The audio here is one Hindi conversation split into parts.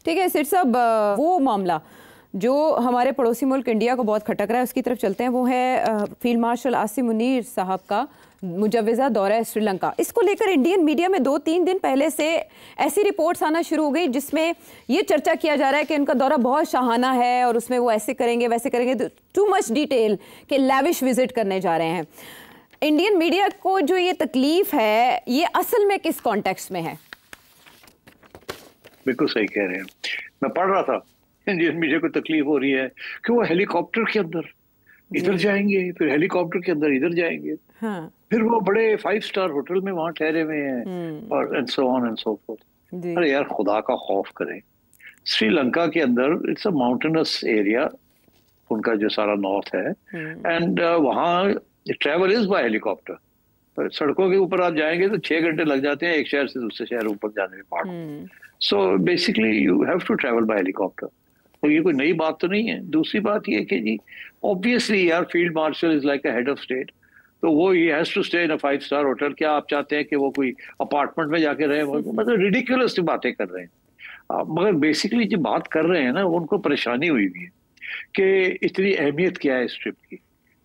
ठीक है सिर साहब, वो मामला जो हमारे पड़ोसी मुल्क इंडिया को बहुत खटक रहा है उसकी तरफ चलते हैं। वो है फील्ड मार्शल आसिम मुनीर साहब का मुजव्वज़ा दौरा श्रीलंका। इसको लेकर इंडियन मीडिया में 2-3 दिन पहले से ऐसी रिपोर्ट्स आना शुरू हो गई जिसमें ये चर्चा किया जा रहा है कि उनका दौरा बहुत शाहाना है और उसमें वो ऐसे करेंगे वैसे करेंगे, टू मच डिटेल के लैविश विजिट करने जा रहे हैं। इंडियन मीडिया को जो ये तकलीफ है ये असल में किस कॉन्टेक्स्ट में है? बिल्कुल सही कह रहे हैं। मैं पढ़ रहा था इंडियन मीडिया को तकलीफ हो रही है कि वो हेलीकॉप्टर के अंदर इधर जाएंगे, फिर हेलीकॉप्टर के अंदर इधर जाएंगे, हाँ। फिर वो बड़े 5 स्टार होटल में वहां ठहरे हुए हैं और and so on and so fourth. अरे यार खुदा का खौफ करें। श्रीलंका के अंदर इट्स अ माउंटेनस एरिया, उनका जो सारा नॉर्थ है, एंड वहाँ ट्रैवल इज बाय हेलीकॉप्टर। सड़कों के ऊपर आप जाएंगे तो 6 घंटे लग जाते हैं एक शहर से दूसरे शहर ऊपर जाने में पहाड़ों। So basically you have to travel by helicopter. तो ये कोई नई बात तो नहीं है। दूसरी बात ये कि जी ऑब्वियसली यार field marshal is like a head of state, तो वो ही has to stay in a 5 star hotel. क्या आप चाहते हैं कि वो कोई अपार्टमेंट में जाके रहे? मतलब रिडिकुलस बातें कर रहे हैं। मगर बेसिकली जो बात कर रहे हैं ना, उनको परेशानी हुई हुई है कि इतनी अहमियत क्या है इस ट्रिप की,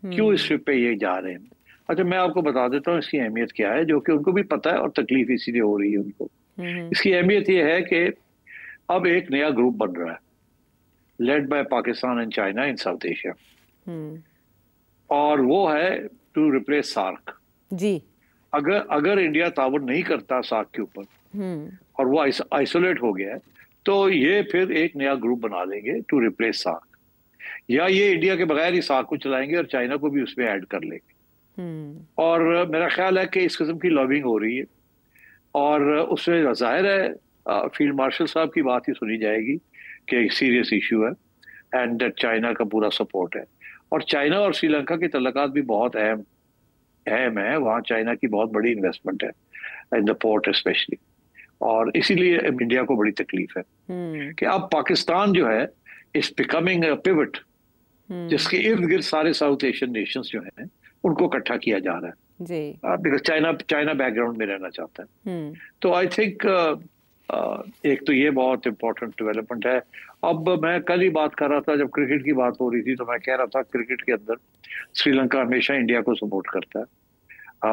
क्यों इस ट्रिप पे ये जा रहे हैं। अच्छा मैं आपको बता देता हूँ इसकी अहमियत क्या है, जो कि उनको भी पता है और तकलीफ इसीलिए हो रही है उनको। इसकी अहमियत ये है कि अब एक नया ग्रुप बन रहा है led by Pakistan and China in south Asia, और वो है टू रिप्लेस सार्क। जी। अगर इंडिया ताबन नहीं करता सार्क के ऊपर और वो आइसोलेट हो गया है, तो ये फिर एक नया ग्रुप बना लेंगे टू रिप्लेस सार्क, या ये इंडिया के बगैर ही सार्क को चलाएंगे और चाइना को भी उसमें ऐड कर लेंगे। और मेरा ख्याल है कि इस किस्म की लॉबिंग हो रही है और उसमें जाहिर है फील्ड मार्शल साहब की बात ही सुनी जाएगी कि एक सीरियस इशू है एंड चाइना का पूरा सपोर्ट है। और चाइना और श्रीलंका के तल्लुकात भी बहुत अहम है। वहाँ चाइना की बहुत बड़ी इन्वेस्टमेंट है इन द पोर्ट स्पेशली, और इसीलिए इंडिया को बड़ी तकलीफ है कि अब पाकिस्तान जो है इज बिकमिंग अ पिवट, जिसके इर्द गिर्द सारे साउथ एशियन नेशंस जो हैं उनको इकट्ठा किया जा रहा है जी, बिकॉज चाइना बैकग्राउंड में रहना चाहता है। तो आई थिंक एक तो ये बहुत इंपॉर्टेंट डेवलपमेंट है। अब मैं कल ही बात कर रहा था, जब क्रिकेट की बात हो रही थी, तो मैं कह रहा था क्रिकेट के अंदर श्रीलंका हमेशा इंडिया को सपोर्ट करता है।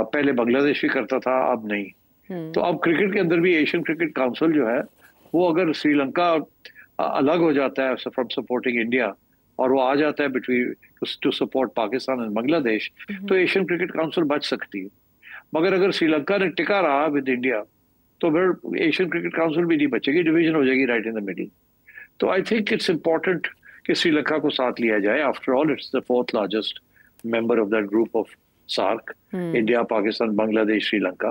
पहले बांग्लादेश भी करता था, अब नहीं। तो अब क्रिकेट के अंदर भी एशियन क्रिकेट काउंसिल जो है वो अगर श्रीलंका अलग हो जाता है फ्रॉम सपोर्टिंग इंडिया और वो आ जाता है between two support Pakistan and Bangladesh, तो एशियन क्रिकेट काउंसिल बच सकती है। मगर अगर श्रीलंका ने टिका रहा विद इंडिया तो फिर एशियन क्रिकेट काउंसिल भी नहीं बचेगी, डिवीजन हो जाएगी राइट इन द मिडिल। तो आई थिंक इट्स इम्पोर्टेंट कि श्रीलंका को साथ लिया जाए। After all it's the 4th largest member of that group of SAARC, India, Pakistan, Bangladesh, Sri.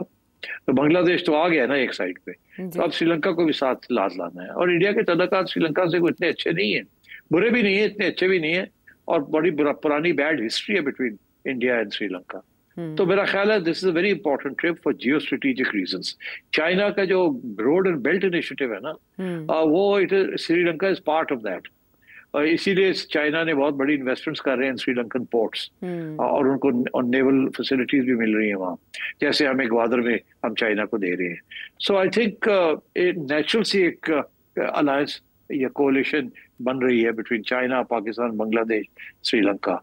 तो बांग्लादेश तो आ गया ना एक साइड पे, तो अब श्रीलंका को भी साथ लाना है। और इंडिया के तल्लुकात श्रीलंका से कोई इतने अच्छे नहीं है, बुरे भी नहीं है, इतने अच्छे भी नहीं है, और बड़ी पुरानी बैड हिस्ट्री है बिटवीन इंडिया एंड श्रीलंका। तो मेरा ख्याल है this is a very important trip for geo strategic reasons. China का जो रोड एंड बेल्ट इनिशिएटिव है ना, वो Sri Lanka is part of that, और इसीलिए चाइना ने बहुत बड़ी इन्वेस्टमेंट्स कर रहे हैं श्रीलंकन पोर्ट्स, और उनको नेवल फैसिलिटीज भी मिल रही है वहाँ, जैसे हमें ग्वादर में हम चाइना को दे रहे हैं। सो आई थिंक नेचुरल सी एक अलायंस या कोalition बन रही है between China, Pakistan, Bangladesh, Sri Lanka.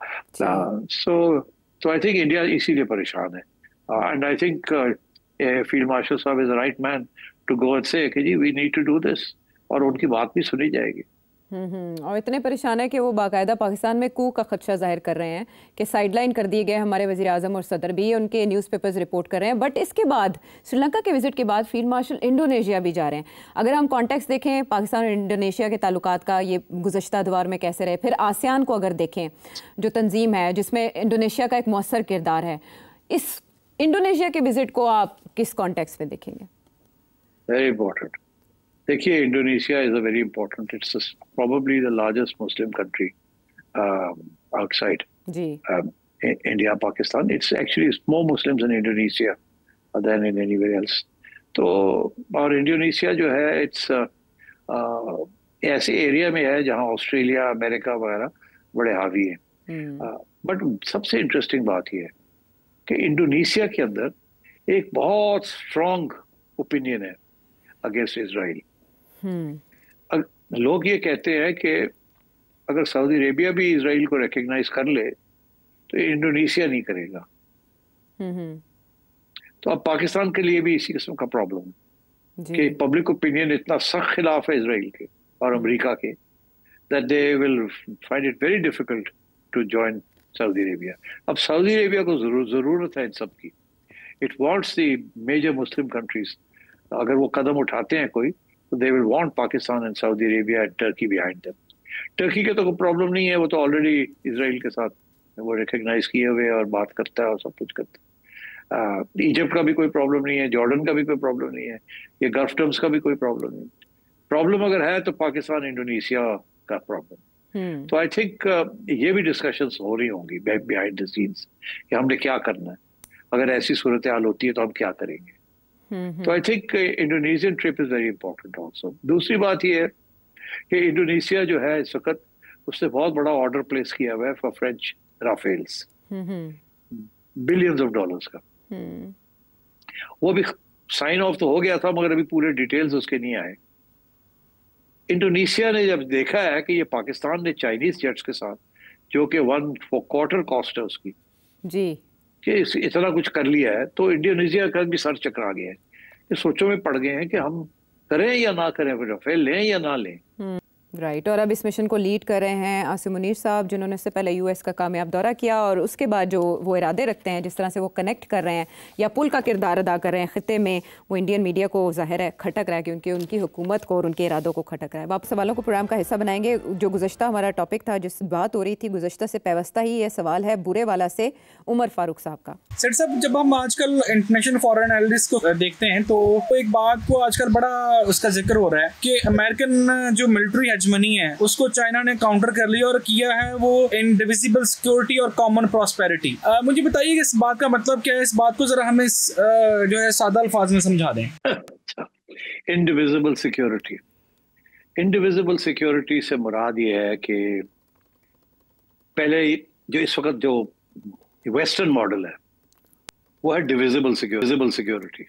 So I think India इसीलिए परेशान है, and I think field marshal साहब is the right man to go and say कि जी we need to do this, और उनकी बात भी सुनी जाएगी। और इतने परेशान है कि वो बाकायदा पाकिस्तान में कू का खदशा जाहिर कर रहे हैं कि साइडलाइन कर दिए गए हमारे वज़ीर आज़म और सदर भी, उनके न्यूज़पेपर्स रिपोर्ट कर रहे हैं। बट इसके बाद श्रीलंका के विजिट के बाद फील्ड मार्शल इंडोनेशिया भी जा रहे हैं। अगर हम कॉन्टेक्स्ट देखें पाकिस्तान और इंडोनेशिया के ताल्लुकात का, ये गुज़श्ता दौर में कैसे रहे, फिर आसियान को अगर देखें जो तंजीम है जिसमें इंडोनेशिया का एक मौसर किरदार है, इस इंडोनेशिया के विजिट को आप किस कॉन्टेक्स्ट में देखेंगे? Very important. देखिए Indonesia is a very important, it's probably the largest Muslim country outside India, Pakistan. It's actually more Muslims in Indonesia than in anywhere else. तो और इंडोनेशिया जो है इट्स ऐसे एरिया में है जहाँ ऑस्ट्रेलिया, अमेरिका वगैरह बड़े हावी हैं। बट सबसे इंटरेस्टिंग बात यह है कि इंडोनेशिया के अंदर एक बहुत स्ट्रॉन्ग ओपिनियन है अगेंस्ट इजराइल। लोग ये कहते हैं कि अगर सऊदी अरेबिया भी इसराइल को रिकग्नाइज कर ले तो इंडोनेशिया नहीं करेगा। तो अब पाकिस्तान के लिए भी इसी किस्म का प्रॉब्लम है कि पब्लिक ओपिनियन इतना सख्त खिलाफ है इसराइल के और अमेरिका के, that they will find it very difficult to join Saudi Arabia. अब सऊदी अरेबिया को जरूरत है इन सब की। It wants the major Muslim countries. अगर वो कदम उठाते हैं कोई तो they will want Pakistan and Saudi Arabia and Turkey behind them. Turkey के तो कोई प्रॉब्लम नहीं है, वो तो ऑलरेडी इसराइल के साथ वो रिकग्नाइज किए हुए और बात करता है और सब कुछ करता है। इजिप्ट का भी कोई प्रॉब्लम नहीं है, जॉर्डन का भी कोई प्रॉब्लम नहीं है, ये गल्फ टर्म्स का भी कोई प्रॉब्लम नहीं। प्रॉब्लम अगर है तो पाकिस्तान इंडोनेशिया का प्रॉब्लम। तो आई थिंक ये भी डिस्कशंस हो रही होंगी बिहाइंड द सीन्स कि हमने क्या करना है, अगर ऐसी सूरत हाल होती है तो हम क्या करेंगे। तो I think Indonesian trip is very important also. दूसरी बात ये है कि इंडोनेशिया जो है इस वक्त उसने बहुत बड़ा ऑर्डर प्लेस किया हुआ है for French Rafales, billions of dollars का। वो भी साइन ऑफ तो हो गया था मगर अभी पूरे डिटेल्स उसके नहीं आए। इंडोनेशिया ने जब देखा है कि ये पाकिस्तान ने चाइनीज जेट्स के साथ, जो कि 1/4 कॉस्ट है उसकी जी, कि इतना कुछ कर लिया है, तो इंडोनेशिया का भी सर चकरा गया है। ये सोचों में पड़ गए हैं कि हम करें या ना करें, राफेल लें या ना लें। राइट। और अब इस मिशन को लीड कर रहे हैं आसिम मुनीर साहब, जिन्होंने इससे पहले यूएस का कामयाब दौरा किया और उसके बाद जो वो इरादे रखते हैं, जिस तरह से वो कनेक्ट कर रहे हैं या पुल का किरदार अदा कर रहे हैं खित्ते में, वो इंडियन मीडिया को ज़ाहिर है खटक रहा है, क्योंकि उनकी हुकूमत को और उनके इरादों को खटक रहा है। आप सवालों को प्रोग्राम का हिस्सा बनाएंगे। जो गुज़श्ता हमारा टॉपिक था, जिस बात हो रही थी, गुज़श्ता से पैवस्ता ही ये सवाल है बुरे वाला से उमर फारूक साहब का। सर साहब, जब हम आजकल इंटरनेशनल फॉरेन एनालिस्ट को देखते हैं तो एक बात को आजकल बड़ा उसका जिक्र हो रहा है कि अमेरिकन जो मिलिट्री हेजमनी है उसको चाइना ने काउंटर कर लिया और किया है वो इंडिविजिबल सिक्योरिटी और कॉमन प्रॉस्पेरिटी। मुझे बताइए कि इस बात का मतलब क्या है, इस बात को जरा हमें जो है सादा अल्फाज में समझा दें। इंडिविजिबल सिक्योरिटी, इंडिविजिबल सिक्योरिटी से मुराद ये है कि पहले जो इस वक्त जो वेस्टर्न मॉडल है वो है डिविजिबल सिक्योरिटी,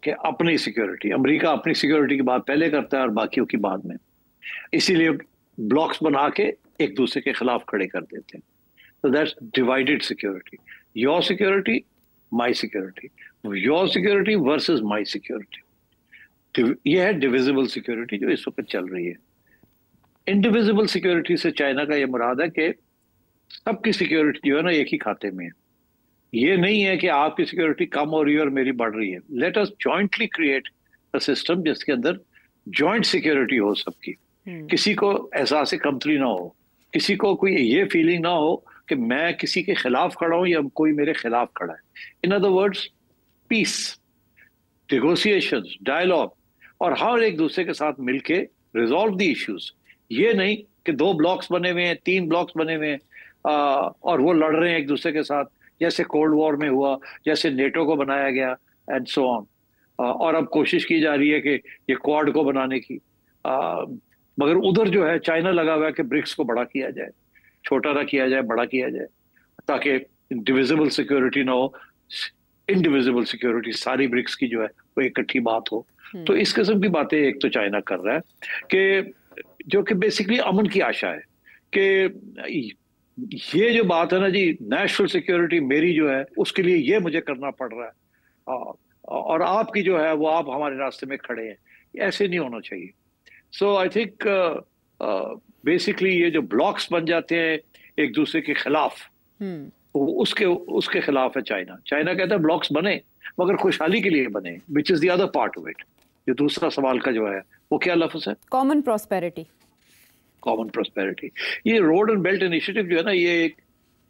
कि अपनी सिक्योरिटी, अमेरिका अपनी सिक्योरिटी की बात पहले करता है और बाकियों की बाद में, इसीलिए ब्लॉक्स बना के एक दूसरे के खिलाफ खड़े कर देते हैं। तो that's divided security, your security my security, your security versus my security. ये है डिविजिबल सिक्योरिटी जो इस वक्त चल रही है। इंडिविजिबल सिक्योरिटी से चाइना का ये मुराद है कि सबकी सिक्योरिटी जो है ना एक ही खाते में है। ये नहीं है कि आपकी सिक्योरिटी कम हो रही है और मेरी बढ़ रही है। Let us jointly create a system जिसके अंदर जॉइंट सिक्योरिटी हो सबकी, किसी को एहसास कमतरी ना हो, किसी को कोई ये फीलिंग ना हो कि मैं किसी के खिलाफ खड़ा हूं या कोई मेरे खिलाफ खड़ा है। In other words, peace, negotiations, dialogue, और हर एक दूसरे के साथ मिलके रिजॉल्व द इश्यूज। ये नहीं कि 2 ब्लॉक्स बने हुए हैं, 3 ब्लॉक्स बने हुए हैं और वो लड़ रहे हैं एक दूसरे के साथ, जैसे कोल्ड वॉर में हुआ, जैसे नेटो को बनाया गया एंड सो ऑन। और अब कोशिश की जा रही है कि ये क्वाड को बनाने की, मगर उधर जो है चाइना लगा हुआ है कि ब्रिक्स को बड़ा किया जाए, छोटा ना किया जाए, बड़ा किया जाए, ताकि डिविजिबल सिक्योरिटी ना हो, इंडिविजिबल सिक्योरिटी सारी ब्रिक्स की जो है वो इकट्ठी बात हो। तो इस किस्म की बातें एक तो चाइना कर रहा है कि जो कि बेसिकली अमन की आशा है कि ये जो बात है ना जी, नेशनल सिक्योरिटी मेरी जो है उसके लिए ये मुझे करना पड़ रहा है और आपकी जो है वो आप हमारे रास्ते में खड़े हैं, ऐसे नहीं होना चाहिए। सो आई थिंक बेसिकली ये जो ब्लॉक्स बन जाते हैं एक दूसरे के खिलाफ, उसके खिलाफ है चाइना। चाइना कहता है ब्लॉक्स बने मगर खुशहाली के लिए बने, which is the other part of it. ये दूसरा सवाल का जो है वो क्या लफ्ज है? Common prosperity. कॉमन प्रॉस्पेरिटी, ये रोड एंड बेल्ट इनिशिएटिव जो है ना, ये एक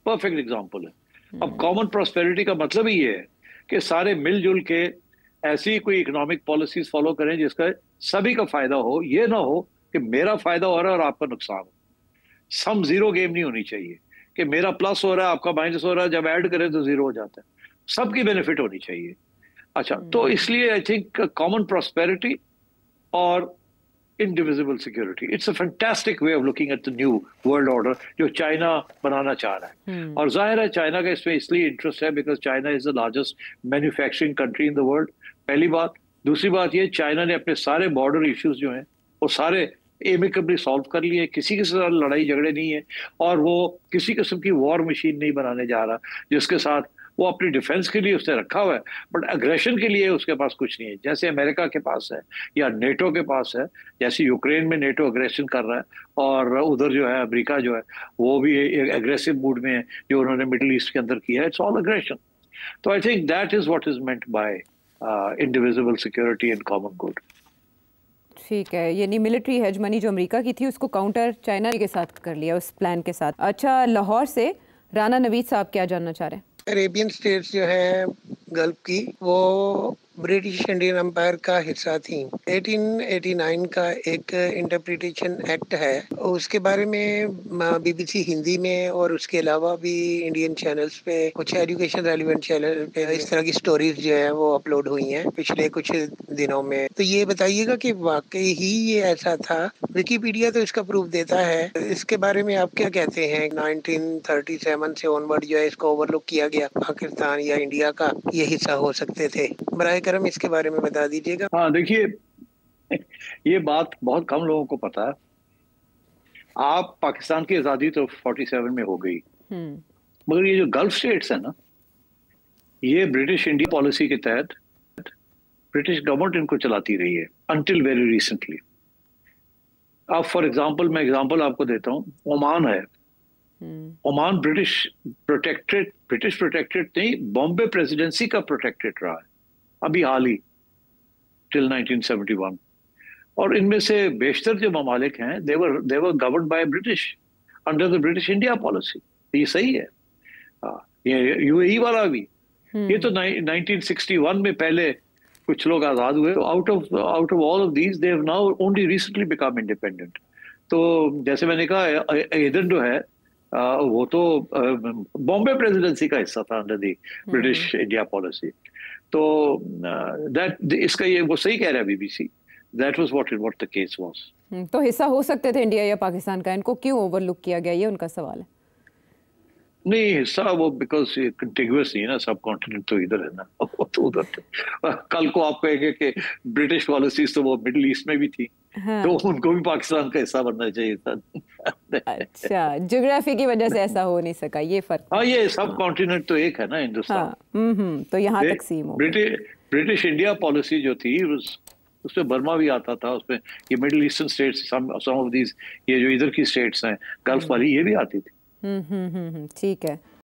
परफेक्ट एग्जांपल है। अब कॉमन प्रॉस्पेरिटी का मतलब ही ये है कि सारे मिलजुल के ऐसी कोई इकोनॉमिक पॉलिसीज फॉलो करें जिसका सभी का फायदा हो। ये ना हो कि मेरा फायदा हो रहा है और आपका नुकसान हो। सम जीरो गेम नहीं होनी चाहिए कि मेरा प्लस हो रहा है आपका माइनस हो रहा है, जब ऐड करें तो जीरो हो जाता है। सबकी बेनिफिट होनी चाहिए। अच्छा, तो इसलिए आई थिंक कॉमन प्रॉस्पेरिटी और indivisible security, it's a fantastic way of looking at the new world order जो चाइना बनाना चाह रहा है। और जाहिर है चाइना का इसमें इसलिए इंटरेस्ट है because China is the largest manufacturing country in the world, पहली बात। दूसरी बात ये, चाइना ने अपने सारे बॉर्डर इश्यूज जो हैं वो सारे एमिकेबली सॉल्व कर लिए, किसी के साथ लड़ाई झगड़े नहीं है, और वो किसी किस्म की वॉर मशीन नहीं बनाने जा रहा जिसके साथ वो अपनी डिफेंस के लिए उसने रखा हुआ है, बट अग्रेशन के लिए उसके पास कुछ नहीं है, जैसे अमेरिका के पास है या नेटो के पास है। जैसे यूक्रेन में नेटो अग्रेशन कर रहा है, और उधर जो है अमेरिका जो है वो भी एग्रेसिव मूड में है, जो उन्होंने मिडिल ईस्ट के अंदर किया है, इट्स ऑल अग्रेशन। तो I think that is what is meant by indivisible security and common good. ठीक है, यानी मिलिट्री हेजमनी जो अमेरिका की थी उसको काउंटर चाइना के साथ कर लिया उस प्लान के साथ। अच्छा, लाहौर से राना नवीद साहब क्या जानना चाह रहे हैं? अरेबियन स्टेट्स जो है गल्फ की, वो ब्रिटिश इंडियन एम्पायर का हिस्सा थी। 1889 का एक इंटरप्रिटेशन एक्ट है, उसके बारे में बीबीसी हिंदी में और उसके अलावा भी इंडियन चैनल्स पे कुछ एजुकेशन रेलिवेंट चैनल पे इस तरह की स्टोरीज जो है वो अपलोड हुई हैं पिछले कुछ दिनों में। तो ये बताइएगा कि वाकई ही ये ऐसा था? विकिपीडिया तो इसका प्रूफ देता है, इसके बारे में आप क्या कहते हैं? 1937 से ऑनवर्ड जो है इसको ओवरलुक किया गया, पाकिस्तान या इंडिया का ये हिस्सा हो सकते थे। बराए करम इसके बारे में बता दीजिएगा। हाँ, देखिए, ये बात बहुत कम लोगों को पता है। आप पाकिस्तान की आज़ादी तो 47 में हो गई, मगर ये जो गल्फ स्टेट्स है ना, ये ब्रिटिश इंडिया पॉलिसी के तहत ब्रिटिश गवर्नमेंट इनको चलाती रही है अंटिल वेरी रिसेंटली। अब फॉर एग्जांपल, मैं एग्जांपल आपको देता हूँ, ओमान है। ओमान ब्रिटिश प्रोटेक्टेड नहीं, बॉम्बे प्रेसिडेंसी का प्रोटेक्टेड रहा है अभी हाल ही, टिल 1971। और इनमें से बेशतर जो ममालिक हैं, they were governed by British under the British India policy. ये सही है। ये यूएई वाला भी, ये तो 1961 में पहले कुछ लोग आजाद हुए। Out of all of these they have now only recently become independent. तो जैसे मैंने कहा, एडन जो है वो तो बॉम्बे प्रेसिडेंसी का हिस्सा था under the British India policy. तो दैट इसका ये वो सही कह रहा है BBC, that was what the case was. तो हिस्सा हो सकते थे इंडिया या पाकिस्तान का, इनको क्यों ओवरलुक किया गया, ये उनका सवाल है। नहीं, हिस्सा वो बिकॉज कंटिग्यूअस नहीं है ना, सब कॉन्टिनेंट तो इधर है ना, तो उधर थे। कल को आप कहेंगे कि ब्रिटिश पॉलिसीज तो वो मिडिल ईस्ट में भी थी, हाँ। तो उनको भी पाकिस्तान का हिस्सा बनना चाहिए था। अच्छा, ज्योग्राफी की वजह से ऐसा हो नहीं सका, ये फर्क। हाँ, ये सब कॉन्टिनेंट तो एक है ना, हिंदुस्तान। हाँ, तो यहाँ तकसीम हो। ब्रिटिश इंडिया पॉलिसी जो थी उसमें बर्मा भी आता था, उसमें ये middle eastern states, some of these, ये जो इधर की स्टेट्स हैं गल्फ वाली, ये भी आती थी। ठीक है।